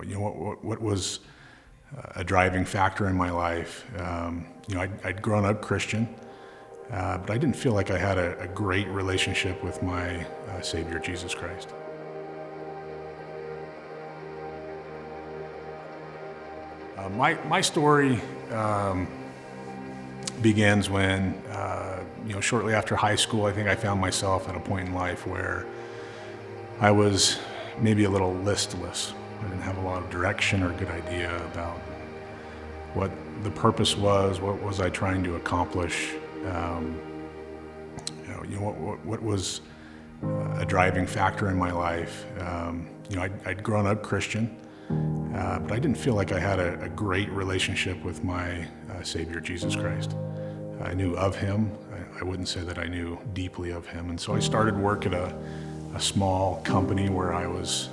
What was a driving factor in my life. I'd grown up Christian, but I didn't feel like I had a great relationship with my Savior, Jesus Christ. My story begins when, shortly after high school, I think I found myself at a point in life where I was maybe a little listless. I didn't have a lot of direction or good idea about what the purpose was, what was I trying to accomplish. What was a driving factor in my life. I'd grown up Christian, but I didn't feel like I had a great relationship with my Savior, Jesus Christ. I knew of Him. I wouldn't say that I knew deeply of Him. And so I started work at a small company where I was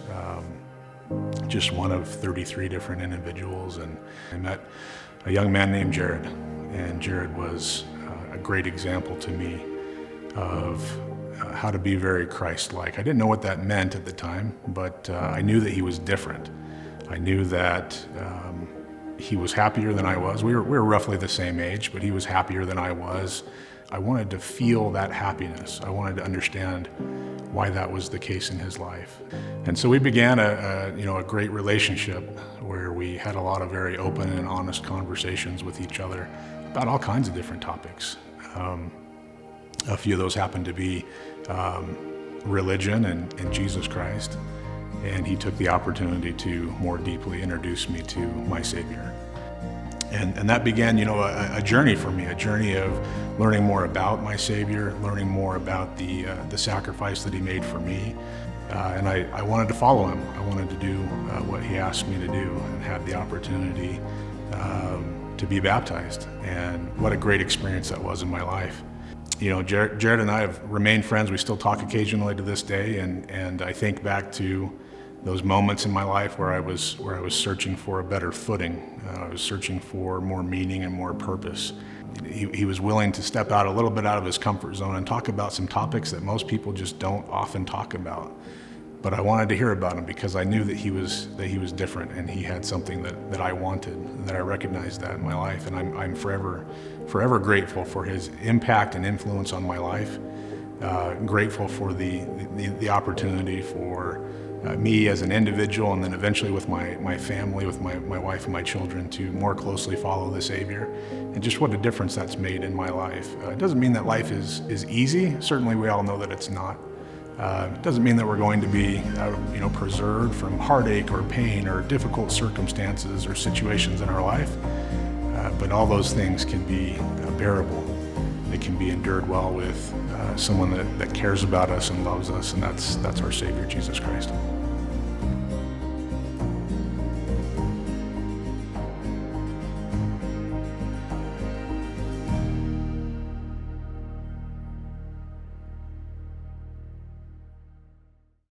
just one of 33 different individuals, and I met a young man named Jared, and Jared was a great example to me of how to be very Christ-like. I didn't know what that meant at the time, but I knew that he was different. I knew that he was happier than I was. We were roughly the same age, but he was happier than I was. I wanted to feel that happiness. I wanted to understand why that was the case in his life. And so we began a great relationship where we had a lot of very open and honest conversations with each other about all kinds of different topics. A few of those happened to be religion and Jesus Christ, and he took the opportunity to more deeply introduce me to my Savior. And that began, a journey for me, a journey of learning more about my Savior, learning more about the sacrifice that He made for me. And I wanted to follow Him. I wanted to do what He asked me to do and have the opportunity to be baptized. And what a great experience that was in my life. Jared and I have remained friends. We still talk occasionally to this day, and I think back to those moments in my life where I was searching for a better footing. I was searching for more meaning and more purpose. He was willing to step out a little bit out of his comfort zone and talk about some topics that most people just don't often talk about. But I wanted to hear about him because I knew that he was different, and he had something that I wanted, and that I recognized that in my life. And I'm forever grateful for his impact and influence on my life. Grateful for the opportunity for me as an individual, and then eventually with my family, with my wife and my children, to more closely follow the Savior, and just what a difference that's made in my life. It doesn't mean that life is easy. Certainly we all know that it's not. It doesn't mean that we're going to be preserved from heartache or pain or difficult circumstances or situations in our life, but all those things can be bearable. They can be endured well with someone that cares about us and loves us, and that's our Savior, Jesus Christ.